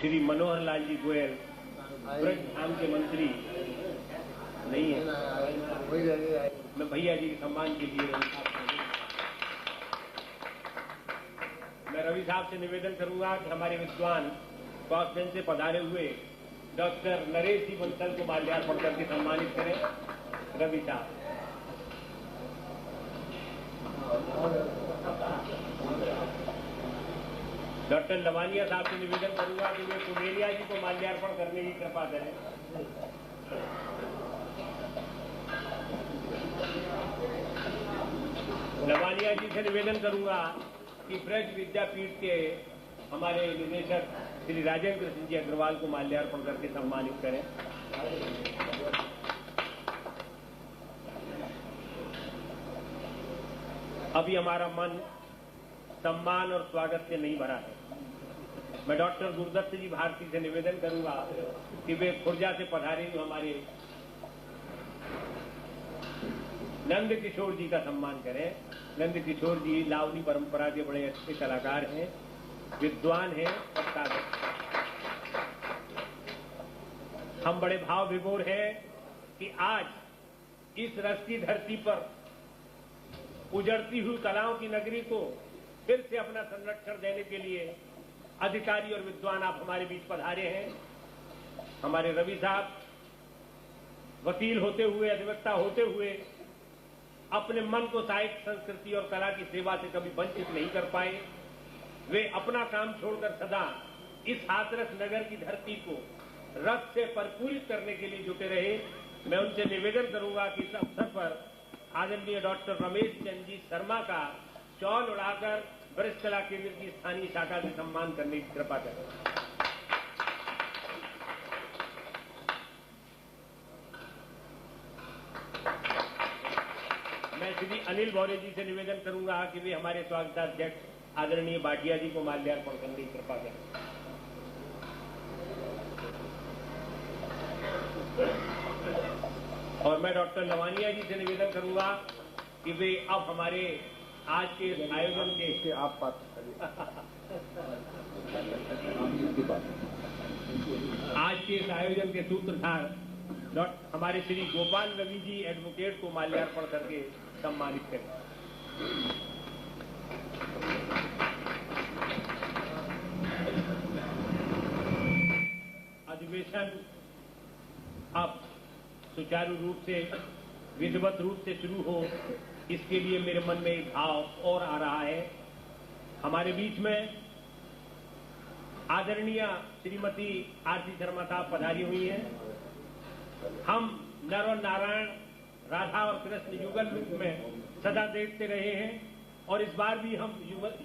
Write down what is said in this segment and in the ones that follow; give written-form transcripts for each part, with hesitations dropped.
श्री मनोहर लाल जी गोयल ब्रज धाम के मंत्री नहीं है, मैं भैया जी के सम्मान के लिए मैं रवि साहब से निवेदन करूंगा कि हमारे विद्वान क्वास्टन से पधारे हुए डॉक्टर नरेश जी बंसल को माल्यार्पण करके सम्मानित करें। रवि साहब। डॉक्टर लवानिया साहब से निवेदन करूंगा कि वे कुमेलिया जी को माल्यार्पण करने की कृपा करें। लवानिया जी से निवेदन करूंगा कि ब्रज विद्यापीठ के हमारे निदेशक श्री राजेंद्र सिंह जी अग्रवाल को माल्यार्पण करके सम्मानित करें। अभी हमारा मन सम्मान और स्वागत से नहीं भरा है। मैं डॉक्टर गुरुदत्त जी भारती से निवेदन करूंगा कि वे खुर्जा से पधारे हुए हमारे नंद किशोर जी का सम्मान करें। नंद किशोर जी लावनी परंपरा के बड़े अच्छे कलाकार हैं, विद्वान हैं और साधक। हम बड़े भाव विभोर हैं कि आज इस रस्ती धरती पर उजड़ती हुई कलाओं की नगरी को फिर से अपना संरक्षण देने के लिए अधिकारी और विद्वान आप हमारे बीच पधारे हैं। हमारे रवि साहब वकील होते हुए, अधिवक्ता होते हुए अपने मन को साहित्य, संस्कृति और कला की सेवा से कभी वंचित नहीं कर पाए। वे अपना काम छोड़कर सदा इस हाथरस नगर की धरती को रस से परिपूरित करने के लिए जुटे रहे। मैं उनसे निवेदन करूंगा कि इस अवसर पर आदरणीय डॉक्टर रमेश चंद्र जी शर्मा का शॉल उड़ाकर वरिष्ठ कला केंद्र की स्थानीय शाखा से सम्मान करने की कृपा करें। मैं श्री अनिल भौरे जी से निवेदन करूंगा कि वे हमारे स्वागताध्यक्ष आदरणीय भाटिया जी को माल्यार्पण करने की कृपा करें। और मैं डॉक्टर लवानिया जी से निवेदन करूंगा कि वे अब हमारे आज के आयोजन के आज के इस आयोजन के सूत्रधार हमारे श्री गोपाल रवि जी एडवोकेट को माल्यार्पण करके सम्मानित करें। अधिवेशन अब सुचारू रूप से, विधिवत रूप से शुरू हो, इसके लिए मेरे मन में एक भाव और आ रहा है। हमारे बीच में आदरणीय श्रीमती आरती शर्मा साहब पधारी हुई हैं। हम नर और नारायण, राधा और कृष्ण युगल रूप में सदा देखते रहे हैं और इस बार भी हम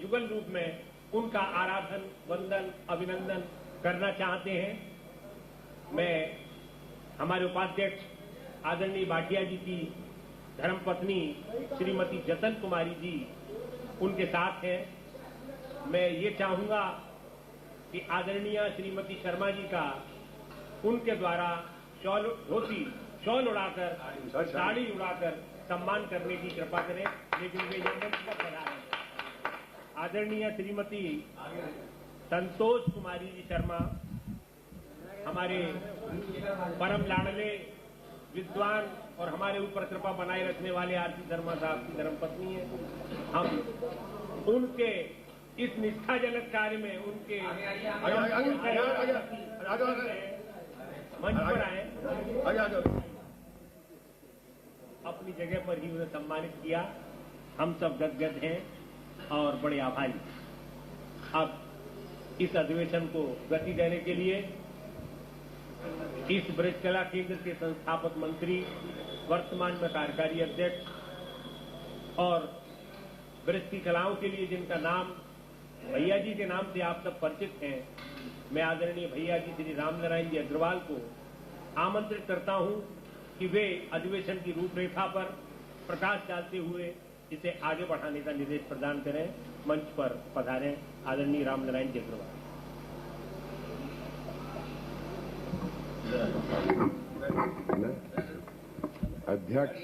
युगल रूप में उनका आराधन, वंदन, अभिनंदन करना चाहते हैं। मैं हमारे उपाध्यक्ष आदरणीय भाटिया जी की धर्मपत्नी श्रीमती जतन कुमारी जी उनके साथ हैं। मैं ये चाहूंगा कि आदरणीय श्रीमती शर्मा जी का उनके द्वारा शॉल उड़ाकर, साड़ी उड़ाकर सम्मान करने की कृपा करें, लेकिन वे मंच पर पधारे। आदरणीय श्रीमती संतोष कुमारी जी शर्मा हमारे परम लाडले विद्वान और हमारे ऊपर कृपा बनाए रखने वाले आरती शर्मा साहब की धर्मपत्नी है। हम उनके इस निष्ठाजनक कार्य में उनके मंच पर आए, अपनी जगह पर ही उन्हें सम्मानित किया। हम सब गदगद हैं और बड़े आभारी। अब इस अधिवेशन को गति देने के लिए इस ब्रज कला केंद्र के संस्थापक मंत्री, वर्तमान में कार्यकारी अध्यक्ष और ब्रज की कलाओं के लिए जिनका नाम भैया जी के नाम से आप सब परिचित हैं, मैं आदरणीय भैया जी श्री रामनारायण जी अग्रवाल को आमंत्रित करता हूं कि वे अधिवेशन की रूपरेखा पर प्रकाश डालते हुए इसे आगे बढ़ाने का निर्देश प्रदान करें। मंच पर पधारें आदरणीय रामनारायण जी अग्रवाल। अध्यक्ष